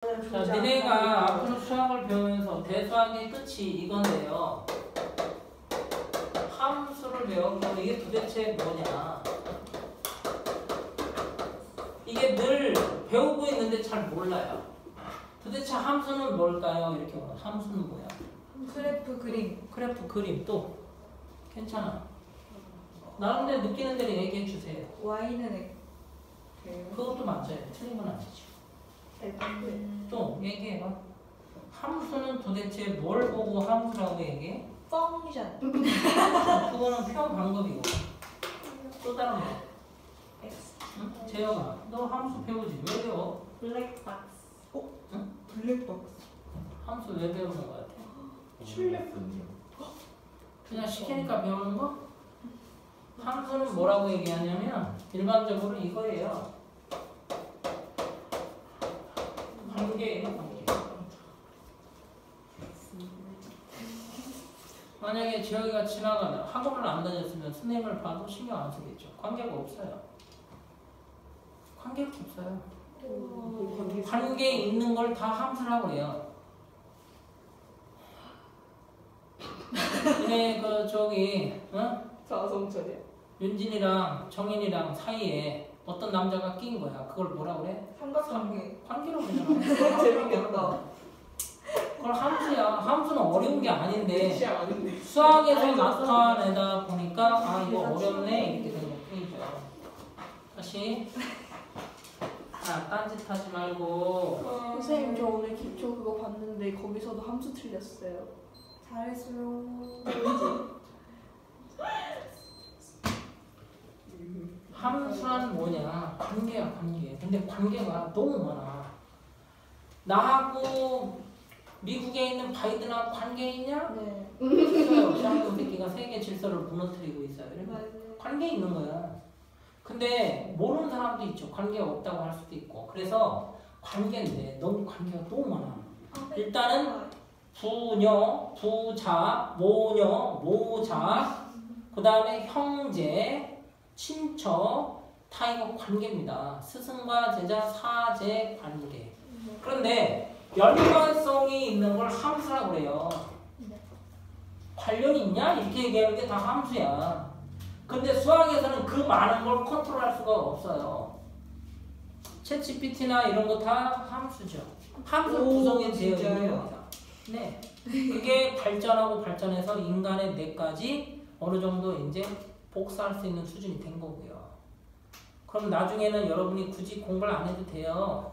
자, 니네가 앞으로 수학을 배우면서 대수학의 끝이 이건데요. 함수를 배우면 이게 도대체 뭐냐. 이게 늘 배우고 있는데 잘 몰라요. 도대체 함수는 뭘까요? 이렇게 물어. 함수는 뭐야? 그래프 그림. 그래프 그림 또 괜찮아. 나름대로 느끼는 대로 얘기해 주세요. Y는 그것도 맞아요. 틀린 건 아니죠. 또 얘기해봐. 함수는 도대체 뭘 보고 함수라고 얘기해? 펑션. 그거는 표현 방법이고. 또 다른 거. X. 응? 재영아, 너 함수 배우지? 왜 배워? 블랙박스. 응? 블랙박스. 함수 왜 배우는 거 같아? 출력군요. 그냥 시키니까 배우는 거? 함수는 뭐라고 얘기하냐면 일반적으로 이거예요. 관계예요, 관계. 만약에 재혁이가 지나가다 학원을 안 다녔으면 선생님을 봐도 신경 안 쓰겠죠. 관계가 없어요. 관계가 없어요. 관계에 있는 걸 다 함수라고 해요. 근데 그 저기 자성철이야. 윤진이랑 정인이랑 사이에 어떤 남자가 낀 거야. 그걸 뭐라 그래? 삼각관계. 관계로 그러잖아. 재밌겠다. 그걸 함수야. 함수는 어려운 게 아닌데 시야 아닌데. 수학에서 나타내다 보니까 아 이거 어렵네 이렇게 되는 것 뿐이죠. 다시 딴짓 하지 말고. 선생님 저 오늘 기초 그거 봤는데 거기서도 함수 틀렸어요. 잘했어요. 함수란 뭐냐? 관계야, 관계. 근데 관계가 너무 많아. 나하고 미국에 있는 바이든하고 관계 있냐? 네. 있어요. 쌍둥이 새끼가 세계 질서를 무너뜨리고 있어요. 맞아요. 관계 있는 거야. 근데 모르는 사람도 있죠. 관계가 없다고 할 수도 있고. 그래서 관계인데 너무 관계가 너무 많아. 일단은 부녀, 부자, 모녀, 모자, 그 다음에 형제, 친척, 다 이거 관계입니다. 스승과 제자, 사제 관계. 그런데 연관성이 있는 걸 함수라고 그래요. 관련이 있냐? 이렇게 얘기하는 게 다 함수야. 근데 수학에서는 그 많은 걸 컨트롤할 수가 없어요. 챗GPT나 이런 거 다 함수죠. 함수 구성이 되어 있는 겁니다. 네. 그게 발전하고 발전해서 인간의 뇌까지 어느 정도 이제 복사할 수 있는 수준이 된 거고요. 그럼 나중에는 여러분이 굳이 공부를 안 해도 돼요.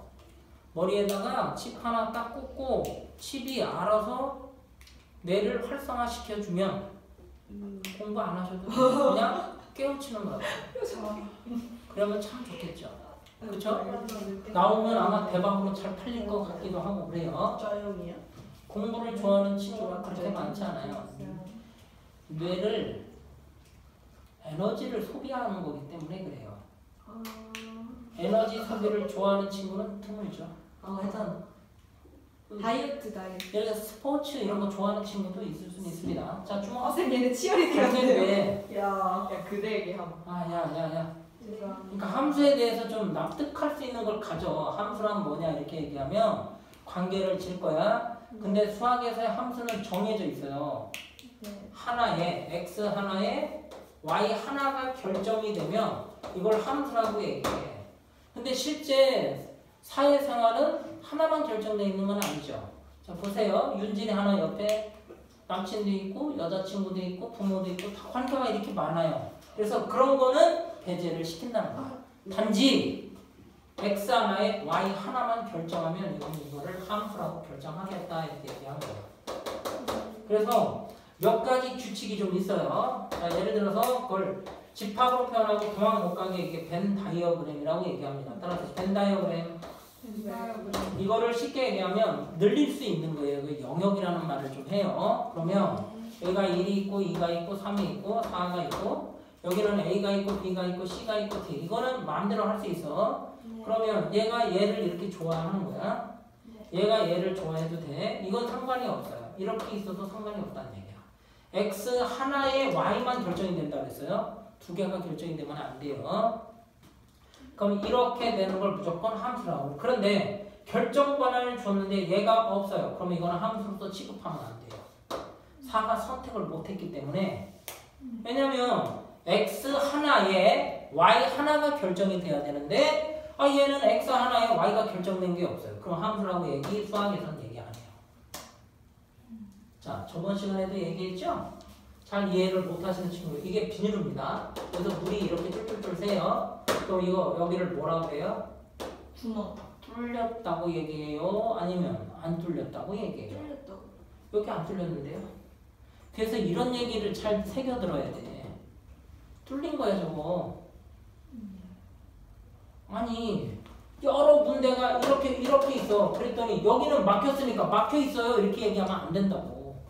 머리에다가 칩 하나 딱 꽂고 칩이 알아서 뇌를 활성화시켜주면 공부 안 하셔도 그냥 깨우치는 거예요. 그러면 참 좋겠죠. 그렇죠? 나오면 아마 대박으로 잘 팔릴 것 같기도 하고 그래요. 짜영이요? 공부를 좋아하는 친구가 그렇게 많지 않아요. 뇌를 에너지를 소비하는 거기 때문에 그래요. 에너지 소비를 좋아하는 친구는 드물죠. 하여튼 다이어트. 예를 들어 스포츠 이런 거 좋아하는 친구도 있을 수는 있습니다. 자, 주먹. 선생님 얘네 치어리더 근데 왜? 야 그대 얘기함. 야. 그러니까 함수에 대해서 좀 납득할 수 있는 걸 가져. 함수란 뭐냐 이렇게 얘기하면 관계를 질 거야. 근데 수학에서의 함수는 정해져 있어요. 하나에 x 하나에 y 하나가 결정이 되면 이걸 함수라고 얘기해. 근데 실제 사회생활은 하나만 결정되어 있는 건 아니죠. 자, 보세요. 윤진이 하나 옆에 남친도 있고 여자친구도 있고 부모도 있고 다 관계가 이렇게 많아요. 그래서 그런 거는 배제를 시킨다는 거야. 단지 x 하나에 y 하나만 결정하면 이거를 함수라고 결정하겠다 이렇게 얘기한 거예요. 그래서 몇 가지 규칙이 좀 있어요. 자, 예를 들어서 그걸 집합으로 표현하고 도망 못 가게 이게 벤 다이어그램이라고 얘기합니다. 따라서 벤 다이어그램 이거를 쉽게 얘기하면 늘릴 수 있는 거예요. 그 영역이라는 말을 좀 해요. 그러면 여기가 1이 있고 2가 있고 3이 있고 4가 있고 여기는 A가 있고 B가 있고 C가 있고 D 이거는 마음대로 할 수 있어. 그러면 얘가 얘를 이렇게 좋아하는 거야. 얘가 얘를 좋아해도 돼. 이건 상관이 없어요. 이렇게 있어도 상관이 없다는 얘기야. X 하나에 Y만 결정이 된다고 했어요. 두 개가 결정이 되면 안 돼요. 그럼 이렇게 되는 걸 무조건 함수라고. 그런데 결정 권한을 줬는데 얘가 없어요. 그럼 이거는 함수로서 취급하면 안 돼요. 4가 선택을 못했기 때문에 왜냐면 x 하나에 y 하나가 결정이 돼야 되는데 얘는 x 하나에 y가 결정된 게 없어요. 그럼 함수라고 수학에서는 얘기 안 해요. 자, 저번 시간에도 얘기했죠? 잘 이해를 못 하시는 친구, 이게 비닐입니다. 그래서 물이 이렇게 쫄쫄쫄 새요. 그럼 이거 여기를 뭐라고 해요? 구멍. 뚫렸다고 얘기해요? 아니면 안 뚫렸다고 얘기해요? 뚫렸다고. 여기 안 뚫렸는데요? 그래서 이런 얘기를 잘 새겨들어야 돼. 뚫린 거야 저거. 아니 여러 군데가 이렇게 있어. 그랬더니 여기는 막혔으니까 막혀 있어요. 이렇게 얘기하면 안 된다고.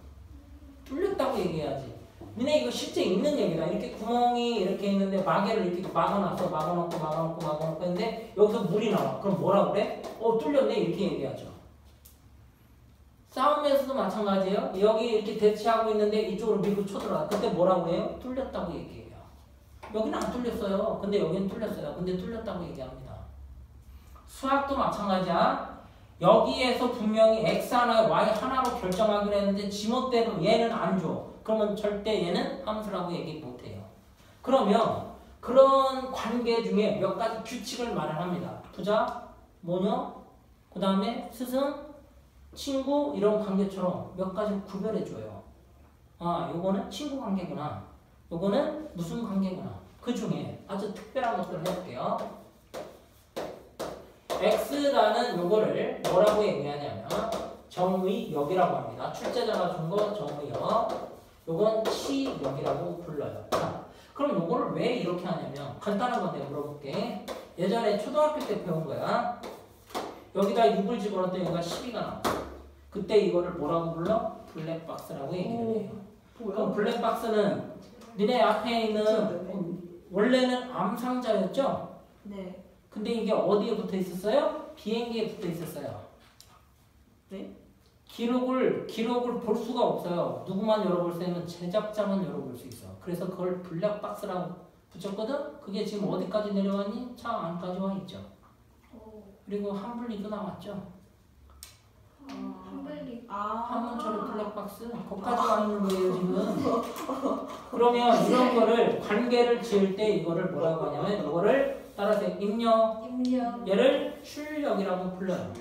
뚫렸다고 얘기해야지. 니네 이거 실제 있는 얘기다. 이렇게 구멍이 이렇게 있는데 마개를 이렇게 막아놓고 했는데 여기서 물이 나와. 그럼 뭐라 그래? 뚫렸네 이렇게 얘기하죠. 싸움에서도 마찬가지예요. 여기 이렇게 대치하고 있는데 이쪽으로 밀고 쳐들어가. 그때 뭐라고 해요? 뚫렸다고 얘기해요. 여기는 안 뚫렸어요. 근데 여기는 뚫렸어요. 근데 뚫렸다고 얘기합니다. 수학도 마찬가지야. 여기에서 분명히 x 하나, y 하나로 결정하기로 했는데 지멋대로 얘는 안 줘. 그러면 절대 얘는 함수라고 얘기 못해요. 그러면 그런 관계 중에 몇 가지 규칙을 마련합니다. 부자, 모녀, 그 다음에 스승, 친구 이런 관계처럼 몇 가지 구별해줘요. 요거는 친구 관계구나. 요거는 무슨 관계구나. 그 중에 아주 특별한 것들을 해볼게요. x라는 요거를 뭐라고 얘기하냐면 정의역이라고 합니다. 출제자가 준 거 정의역. 요건 치역이라고 불러요. 자, 그럼 요거를 왜 이렇게 하냐면 간단한 건데 물어볼게. 예전에 초등학교 때 배운 거야. 여기다 6을 집어넣었더니 얘가 12가 나와. 그때 이거를 뭐라고 불러? 블랙박스라고 얘기를 해요. 그럼 블랙박스는 니네 앞에 있는 원래는 암상자였죠? 네. 근데 이게 어디에 붙어 있었어요? 비행기에 붙어 있었어요. 네? 기록을 볼 수가 없어요. 누구만 열어볼 수 있는 제작자만 열어볼 수 있어. 그래서 그걸 블랙박스라고 붙였거든? 그게 지금 어디까지 내려왔니? 차 안까지 와 있죠. 그리고 한블리도 나왔죠. 한블리. 한문철의 블랙박스 거기까지 와 있는 거예요 지금. 그러면 이런 거를 관계를 지을 때 이거를 뭐라고 하냐면 이거를 따라서 입력 얘를 출력이라고 불러요.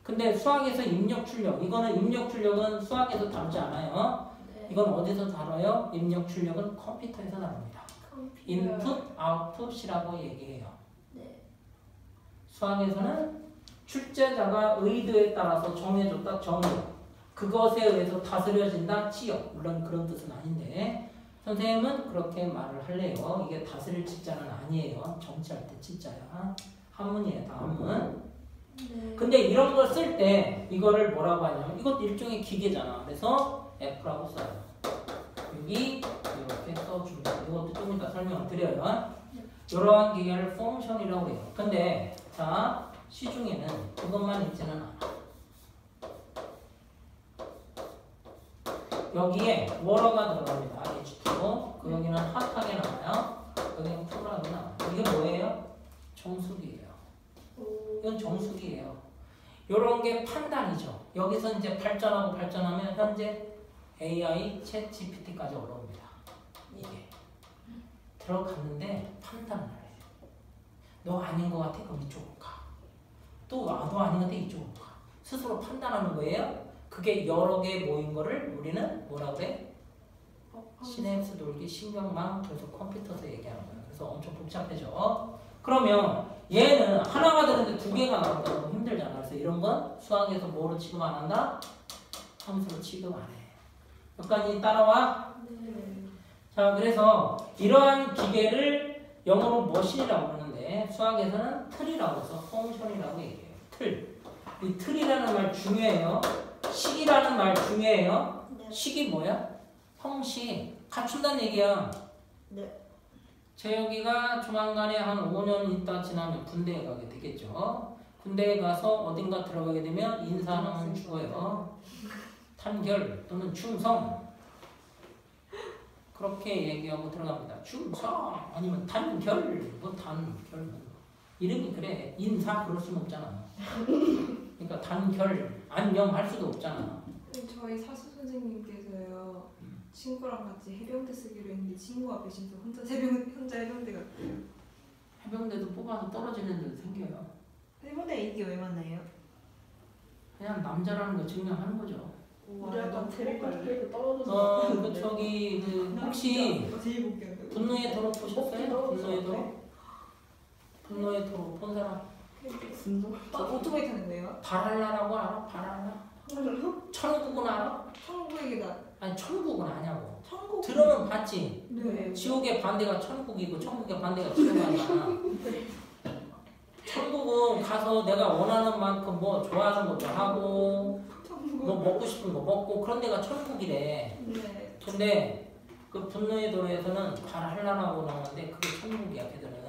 근데 수학에서 입력 출력 이거는 입력 출력은 수학에서 다루지 않아요. 이건 어디서 다뤄요? 입력 출력은 컴퓨터에서 다룹니다. 인풋 아웃풋이라고 얘기해요. 수학에서는 출제자가 의도에 따라서 정해줬다 정의역 그것에 의해서 다스려진다 치역 물론 그런 뜻은 아닌데 선생님은 그렇게 말을 할래요. 이게 다스릴 치자는 아니에요. 정치할 때 치자야. 한문이에요. 다 한문. 근데 이런 걸 쓸 때 이거를 뭐라고 하냐면 이것도 일종의 기계잖아. 그래서 F라고 써요. 여기 이렇게 써줍니다. 이것도 좀 이따 설명을 드려요. 이러한 기계를 펑션이라고 해요. 근데 자 시중에는 그것만 있지는 않아. 여기에 워러가 들어갑니다. H2O. 그 여기는 핫하게 나와요. 여기는 쿨하게 나와요. 이게 뭐예요? 정수기예요. 이건 정수기예요. 요런 게 판단이죠. 여기서 이제 발전하면 현재 AI, 챗 GPT까지 올라옵니다. 이게 들어갔는데 판단을 해요. 너 아닌 것 같아? 그럼 이쪽으로 가. 또 너 아닌 것 같아? 이쪽으로 가. 스스로 판단하는 거예요. 그게 여러 개 모인 거를 우리는 뭐라 그래? 시냅스 돌기, 신경망, 그래서 컴퓨터에서 얘기하는 거예요. 그래서 엄청 복잡해져. 그러면 얘는 하나가 되는데 두 개가 나온다 너무 힘들잖아. 그래서 이런 건 수학에서 뭐로 취급 안 한다? 함수로 취급 안 해. 여기까지 따라와? 자, 그래서 이러한 기계를 영어로 머신이라고 부르는데 수학에서는 틀이라고 해서 펑션이라고 얘기해요. 틀. 이 틀이라는 말 중요해요. 식이라는 말 중요해요. 식이 뭐야? 형식. 갖춘다는 얘기야. 재혁이가 조만간에 한 5년 있다 지나면 군대에 가게 되겠죠. 군대에 가서 어딘가 들어가게 되면 인사하면 죽어요. 탄결 또는 충성. 그렇게 얘기하고 들어갑니다. 충성 아니면 단결. 뭐 단결. 이름이 그래. 인사 그럴 수는 없잖아. 그러니까 단결, 안녕 할 수도 없잖아. 저희 사수 선생님께서요 친구랑 같이 해병대 쓰기로 했는데 친구가 배신해서 혼자 해병대 갔대요. 해병대도 뽑아서 떨어지는 데도 생겨요. 해병대 이게 왜 만나요? 그냥 남자라는 거 증명하는 거죠. 우리 약간 데리고 떨어져서 그 저기 그 혹시 제일 웃겨요. 분노의 도로 보셨어요? 분노의 도로? 분노의 도로 본 사람? 오토바이 타는 거예요? 바랄라라고 알아? 바랄라? 천국은 알아? 천국의 계단. 아니 천국은 아냐고. 천국. 들으면 봤지. 네. 지옥의 반대가 천국이고 천국의 반대가 지옥이 아니야. 천국은 가서 내가 원하는 만큼 뭐 좋아하는 것도 하고 뭐 먹고 싶은 거 먹고 그런 데가 천국이래. 네. 근데 그 분노의 도로에서는 바랄라라고 나오는데 그게 천국이야 걔들은.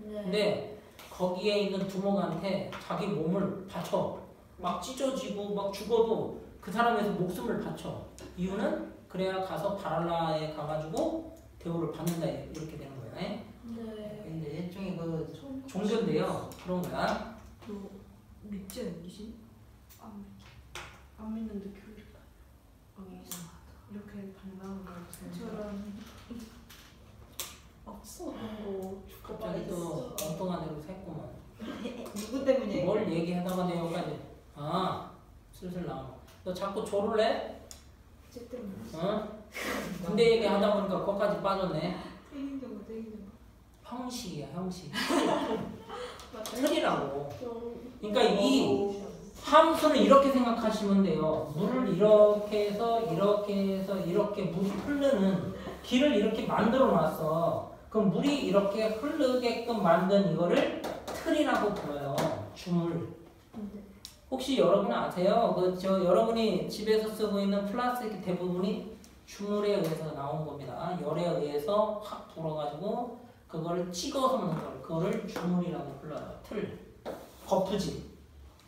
근데 거기에 있는 두목한테 자기 몸을 바쳐. 막 찢어지고 막 죽어도 그 사람에서 목숨을 바쳐. 이유는 그래야 가서 바랄라에 가가지고 대우를 받는다 이렇게 되는 거야. 네. 근데 일종의 그 종교인데요. 그런 거야. 믿지 않으신? 안 믿는데 교회가 이렇게 반가운 거 저런 없어 그런 거 갑자기 또 엉뚱한 데로 샜구만. 누구 때문이에요? 뭘 얘기하다가 내 여기까지 슬슬 나와. 너 자꾸 조를래? 제 때문에. 군대 얘기하다 보니까 거기까지 빠졌네. teg인적으로. 형식이야 형식. 틀이라고. 그러니까 이 함수는 이렇게 생각하시면 돼요. 물을 이렇게 해서 이렇게 물이 흐르는 길을 이렇게 만들어 놨어. 그럼 물이 이렇게 흐르게끔 만든 이거를 틀이라고 불러요. 주물. 혹시 여러분 아세요? 여러분이 집에서 쓰고 있는 플라스틱 대부분이 주물에 의해서 나온 겁니다. 열에 의해서 확 불어가지고 그거를 찍어서 먹는 걸 그거를 주물이라고 불러요. 틀. 거푸집.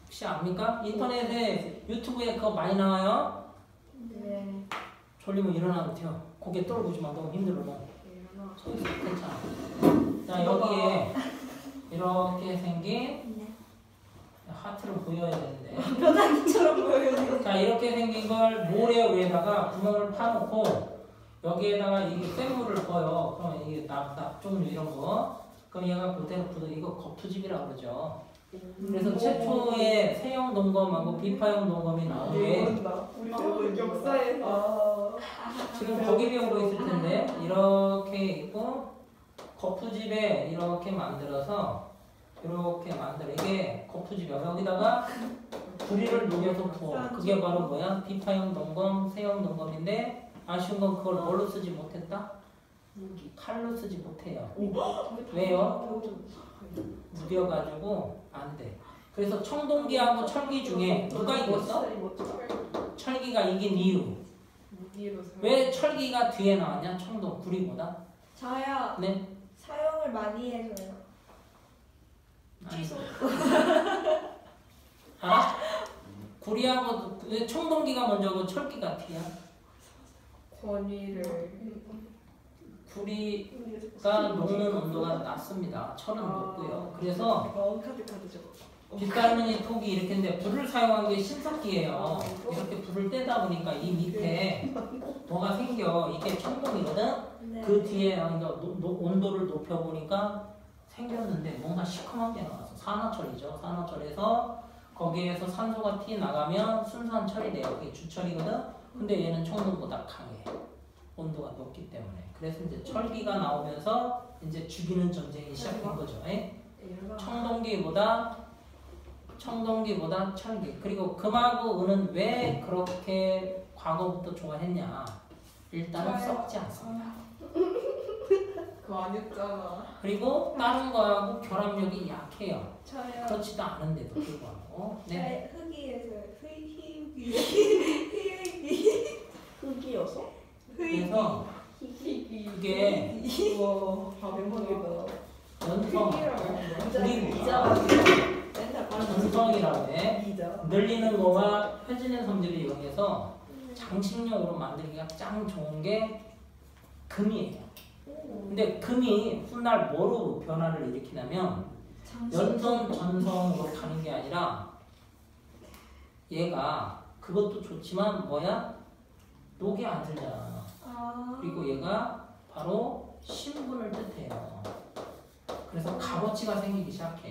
혹시 압니까? 인터넷에 유튜브에 그거 많이 나와요? 네. 졸리면 일어나면 돼요. 고개 떨구지 마. 너무 힘들어. 너. 서 있어. 괜찮아. 자 여기에 이렇게 생긴 하트를 보여야 되는데. 변환기처럼 보여요. 자 이렇게 생긴 걸 모래 위에다가 구멍을 파놓고 여기에다가 이게 샘물을 퍼요. 그러면 이게 낙 종류 이런 거. 그럼 얘가 그대로 굳어. 이거 거푸집이라고 그러죠. 그래서 최초의 세형 동검하고 비파형 동검이 나온 게 우리 역사에서 지금 거기 배우고 있을 텐데 이렇게 있고 거푸집에 이렇게 만들어서 이렇게 만들어. 이게 거푸집이야. 여기다가 구리를 녹여서 부어. 그게 바로 뭐야? 비파형 동검, 세형 동검인데 아쉬운 건 그걸 뭘로 쓰지 못했다? 칼로 쓰지 못해요. 왜요? 무뎌가지고 안 돼. 그래서 청동기하고 철기 중에 누가 이겼어? 철기가 이긴 이유. 왜 철기가 뒤에 나왔냐? 청동, 구리보다? 저요. 네? 사용을 많이 해서요. 취소. 알아? 구리하고 왜 청동기가 먼저고 철기가 뒤야? 권위를 구리가 녹는 온도가 낮습니다. 철은 높고요. 그래서 카드죠. 빗갈무늬 톡이 이렇게 있는데 불을 사용한 게 신석기예요. 이렇게 불을 떼다 보니까 이 밑에 뭐가 생겨. 이게 청동이거든. 네. 그 뒤에 온도를 높여보니까 생겼는데 뭔가 시커먼 게 나왔어. 산화철이죠. 산화철에서 거기에서 산소가 튀어나가면 순산철이 돼요. 그게 주철이거든. 근데 얘는 청동보다 강해. 온도가 높기 때문에. 그래서 이제 철기가 나오면서 이제 죽이는 전쟁이 시작된 거죠. 청동기보다 철기. 그리고 금하고 은은 왜 그렇게 과거부터 좋아했냐? 일단은 썩지 않습니다. 그거 아니었잖아. 그리고 다른 거하고 결합력이 약해요. 저요. 그렇지도 않은데도 불구하고. 네. 흑이에서 흑이어서? 그래서 그게 우와 대박이다. 연성, 우리 맨날 전성이라고 해. 늘리는 거와 펴지는 섬들을 이용해서 장식용으로 만들기가 짱 좋은 게 금이에요. 근데 금이 훗날 뭐로 변화를 일으키냐면 연선 전성으로 가는 게 아니라 얘가 그것도 좋지만 뭐야? 녹이 안 들잖아. 그리고 얘가 바로 신분을 뜻해요. 그래서 값어치가 생기기 시작해.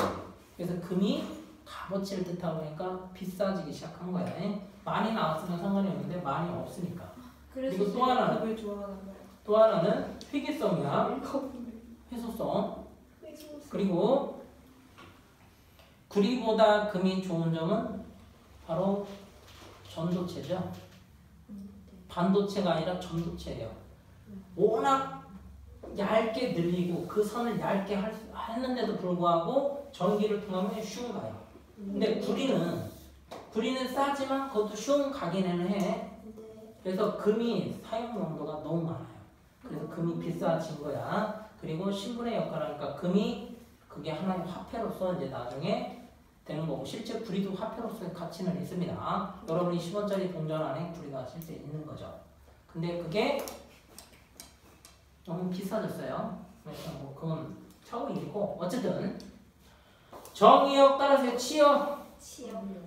그래서 금이 값어치를 뜻하고 보니까 비싸지기 시작한 거야. 많이 나왔으면 상관이 없는데 많이 없으니까. 그리고 또 하나는 금을 좋아하는 거예요. 또 하나는 회계성이야. 회소성. 그리고 구리보다 금이 좋은 점은 바로 전도체죠. 반도체가 아니라 전도체예요. 워낙 얇게 늘리고 그 선을 얇게 했는데도 불구하고 전기를 통하면 쉬운 가요. 근데 구리는 싸지만 그것도 쉬운 가기는 해. 그래서 금이 사용 용도가 너무 많아요. 그래서 금이 비싸진 거야. 그리고 신분의 역할을 하니까 금이 그게 하나의 화폐로서 이제 나중에 되는 거고, 실제 구리도 화폐로서의 가치는 있습니다. 여러분이 10원짜리 동전 안에 구리가 실제 있는 거죠. 근데 그게 너무 비싸졌어요. 그래서 뭐 그건 차후이고, 어쨌든 정의역 따라서 치역.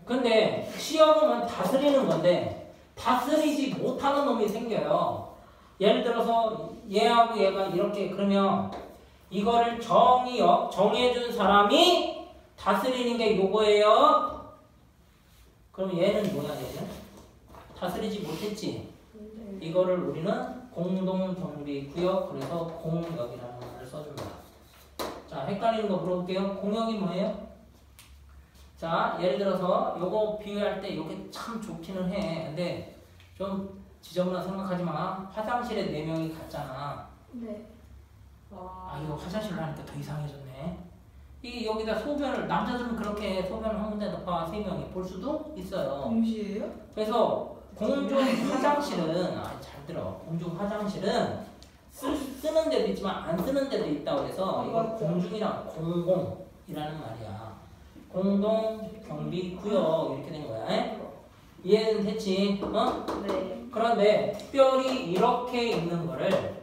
근데 치역은 다스리는 건데 다스리지 못하는 놈이 생겨요. 예를 들어서 얘하고 얘가 이렇게, 그러면 이거를 정의역 정해준 사람이 다스리는 게 요거예요. 그럼 얘는 뭐야? 얘는 다스리지 못했지. 이거를 우리는 공동경비구역, 그래서 공역이라는 말을 써줍니다. 자, 헷갈리는 거 물어볼게요. 공역이 뭐예요? 자, 예를 들어서 요거 비유할 때 요게 참 좋기는 해. 근데 좀 지저분한 생각하지 마. 화장실에 4명이 갔잖아. 네. 아, 이거 화장실로 하니까 더 이상해졌네. 이 여기다 소변을, 남자들은 그렇게 소변을 한 군데다가 3명이 볼 수도 있어요. 동시에요? 그래서 공중 화장실은, 잘 들어. 공중 화장실은 쓰는 데도 있지만 안 쓰는 데도 있다고 해서 이거 공중이랑 공공이라는 말이야. 공동 경비 구역 이렇게 된 거야. 이해는 됐지? 어? 네. 그런데 특별히 이렇게 있는 거를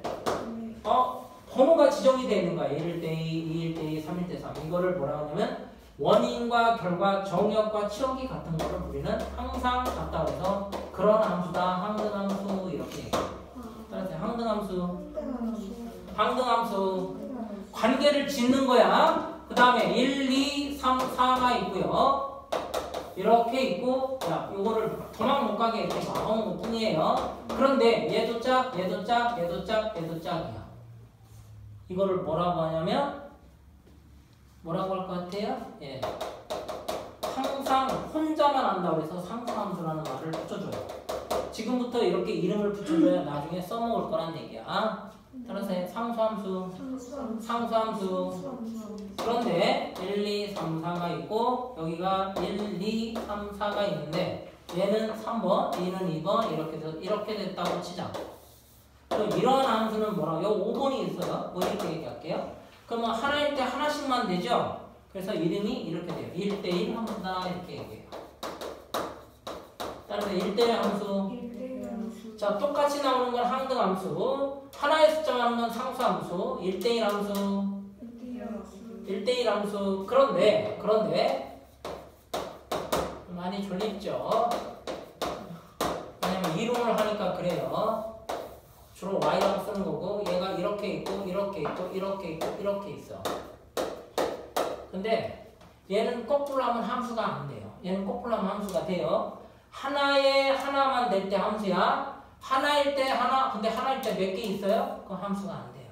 번호가 지정이 되는 거야. 1대 2, 2대 2, 3대 3. 이거를 뭐라고 하냐면 원인과 결과, 정역과 치역이 같은 거를 우리는 항상 같다고 해서 그런 함수다, 항등함수 이렇게 얘기해요. 따라서 항등함수 관계를 짓는 거야. 그 다음에 1, 2, 3, 4가 있고요. 이렇게 있고, 야, 요거를 도망 못 가게 이렇게 막아놓은 것 뿐이에요. 그런데 얘도 짝, 얘도 짝, 얘도 짝, 얘도 짝이야. 이거를 뭐라고 하냐면 뭐라고 할 것 같아요? 예. 항상 혼자만 한다고 해서 상수함수라는 말을 붙여줘요. 지금부터 이렇게 이름을 붙여줘야 나중에 써먹을 거란 얘기야. 따라서 상수함수. 그런데 1, 2, 3, 4가 있고 여기가 1, 2, 3, 4가 있는데 얘는 3번, 얘는 2번 이렇게 됐다고 치자. 그럼 이런 함수는 뭐라고? 여기 5번이 있어요. 뭐 이렇게 얘기할게요. 그러면 하나일 때 하나씩만 되죠? 그래서 이름이 이렇게 돼요. 1대1 함수다 이렇게 얘기해요. 따라서 1대1 함수. 자, 똑같이 나오는 건 항등함수. 하나의 숫자만 하는 건 상수함수. 1대1 함수. 1대1 함수. 그런데 많이 졸립죠? 왜냐면 이론을 하니까 그래요. 주로 y라고 쓰는 거고 얘가 이렇게 있고 이렇게 있고 이렇게 있고 이렇게 있어. 근데 얘는 거꾸로 하면 함수가 안 돼요. 얘는 거꾸로 하면 함수가 돼요. 하나만 될 때 함수야. 하나일 때 하나, 근데 하나일 때 몇 개 있어요? 그럼 함수가 안 돼요.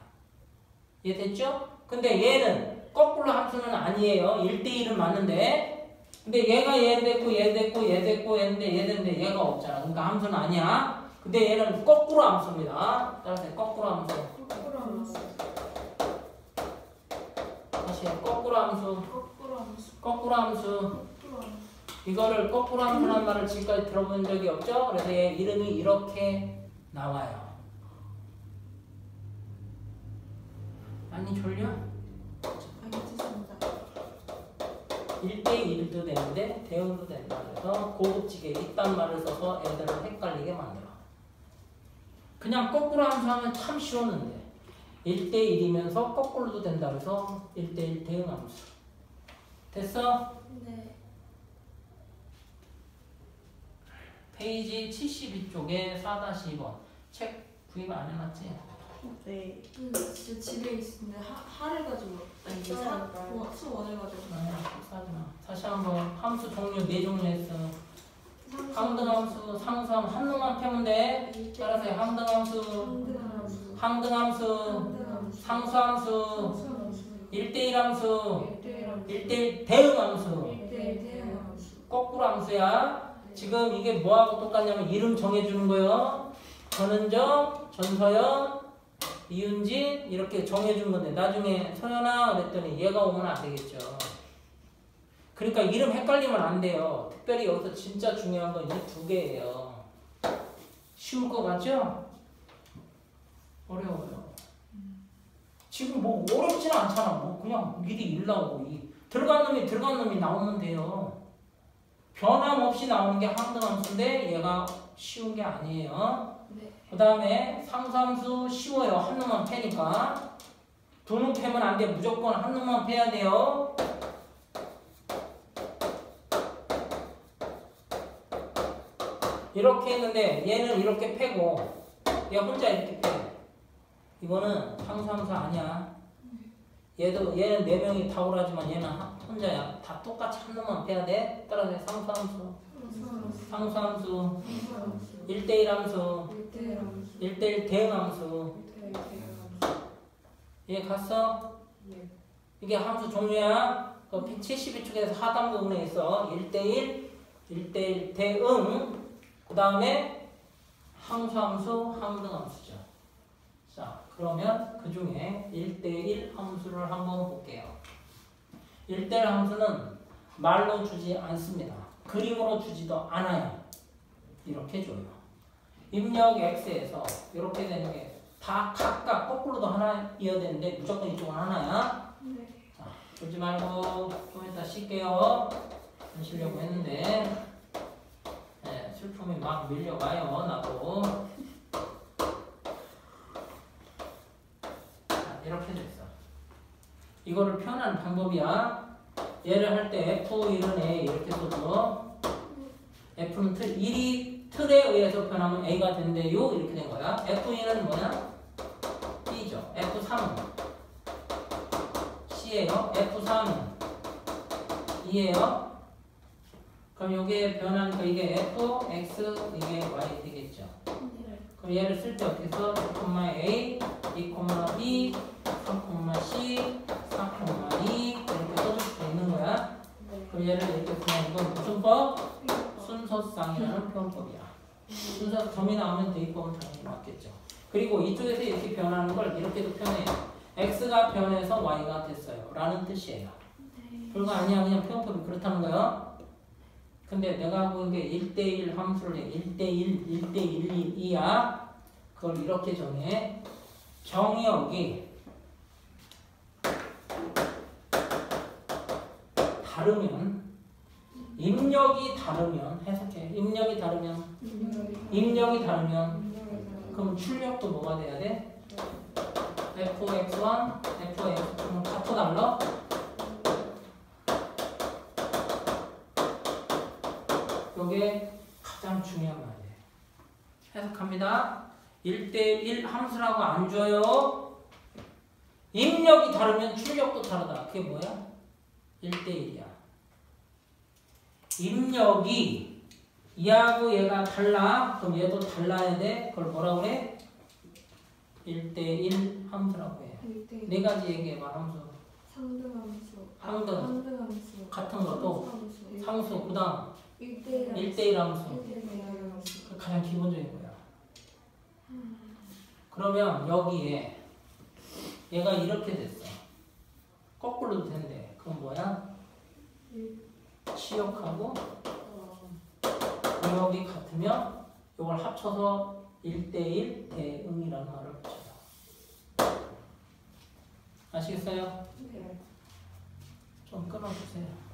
이해됐죠? 근데 얘는 거꾸로 함수는 아니에요. 1대1은 맞는데 근데 얘가 얘 됐고 얘 됐고 얘 됐고 얘인데 얘 됐는데 얘가 없잖아. 그러니까 함수는 아니야. 근데 얘는 거꾸로 함수입니다. 따라서 거꾸로 함수. 다시 거꾸로 함수. 이거를 거꾸로 함수라는 말을 지금까지 들어본 적이 없죠? 그래서 얘 이름이 이렇게 나와요. 많이 졸려? 알겠습니다. 1대1도 되는데 대응도 된다. 그래서 고급지게 이딴 말을 써서 애들을 헷갈리게 만들어. 그냥 거꾸로 함수하면 참 쉬웠는데 1대1이면서 거꾸로도 된다. 그래서 1대1 대응함수. 됐어? 네. 페이지 72쪽에 4-2번. 책 구입 안 해놨지? 네. 진짜 집에 있는데 하를 가지고 아니 네. 수원을 가지고 싸지 마. 다시 한번 함수 종류 4종류 했어. 항등함수, 상수함 한 놈만 패면 돼. 따라서 항등함수, 항등함수, 상수함수, 1대1 함수, 1대1 대응함수, 거꾸로 함수야. 지금 이게 뭐하고 똑같냐면 이름 정해주는 거예요. 전은정, 전서연, 이윤진 이렇게 정해준 건데 나중에 서연아 그랬더니 얘가 오면 안 되겠죠. 그러니까 이름 헷갈리면 안 돼요. 특별히 여기서 진짜 중요한 건 이 2개예요. 쉬울 것 같죠? 어려워요. 지금 뭐 어렵지는 않잖아. 뭐 그냥 미리 일 나오고 들어간 놈이 나오면 돼요. 변함없이 나오는 게 항등함수인데 얘가 쉬운 게 아니에요. 네. 그 다음에 상수함수 쉬워요. 한 놈만 패니까. 2놈 패면 안 돼. 무조건 한 놈만 패야 돼요. 이렇게 했는데 얘는 이렇게 패고 얘 혼자 이렇게 패. 이거는 상수함수 아니야. 얘는 4명이 다 오라지만 얘는 혼자야. 다 똑같이 한 놈만 패야 돼. 따라서 상수함수, 상수함수, 1대1 함수, 1대1 대응함수. 얘 갔어? 이게 함수 종류야. 72쪽에서 하단부 부분에 있어. 1대1, 1대1 대응. 그 다음에 항수함수, 항등함수죠. 자, 그러면 그 중에 1대1 함수를 한번 볼게요. 1대1 함수는 말로 주지 않습니다. 그림으로 주지도 않아요. 이렇게 줘요. 입력 X에서 이렇게 되는 게 다 각각 거꾸로도 하나이어야 되는데 무조건 이쪽은 하나야. 네. 자, 보지 말고 좀 이따 쉴게요. 안 쉬려고 했는데 네, 슬픔이 막 밀려가요. 나도. 자, 이렇게 됐어. 이거를 표현하는 방법이야. 얘를 할 때 F1은 A 이렇게 써줘. F는 틀에 의해서 변하면 A가 된대요. 이렇게 된 거야. F2는 뭐냐? B죠. F3은 C예요. F4는 E예요. 그럼 여기에 변하니까 이게 F, X, 이게 Y 되겠죠. 그럼 얘를 쓸 때 어떻게 써? 2,A, 2,B, 3,C, 4,E 이렇게 써줄 수 있는 거야. 그럼 얘를 이렇게 쓰면 이건 무슨 법? 순서쌍이라는 표현법이야. 순서 점이 나오면 대입법은 당연히 맞겠죠. 그리고 이쪽에서 이렇게 변하는 걸 이렇게도 표현해요. X가 변해서 Y가 됐어요. 라는 뜻이에요. 별거 아니야. 그냥 표현법이 그렇다는 거예요. 근데 내가 하고 있는 게 1대1 함수를 해. 1대1, 1대1이야. 그걸 이렇게 정해. 정의역이 다르면 입력이 다르면 해석해. 입력이 다르면 그럼 출력도 뭐가 돼야 돼? fx1, fx2는 같아 달라? 요게 가장 중요한 말이에요. 해석합니다. 1대1 함수라고 안 줘요. 입력이 다르면 출력도 다르다. 그게 뭐야? 1대1이야. 입력이 얘하고 얘가 달라. 그럼 얘도 달라야 돼. 그걸 뭐라고 그래? 1대1 함수라고 해. 4가지 얘기해봐. 함수. 상등함수, 항등. 항등함수, 같은 것도 상수. 그 다음 1대1 함수. 1대1함수. 그 가장 기본적인 거야. 그러면 여기에 얘가 이렇게 됐어. 거꾸로도 된대. 그럼 뭐야? 치역하고 영역이 같으면 이걸 합쳐서 1대1 대응이라는 말을 붙여요. 아시겠어요? 네. 좀 끊어주세요.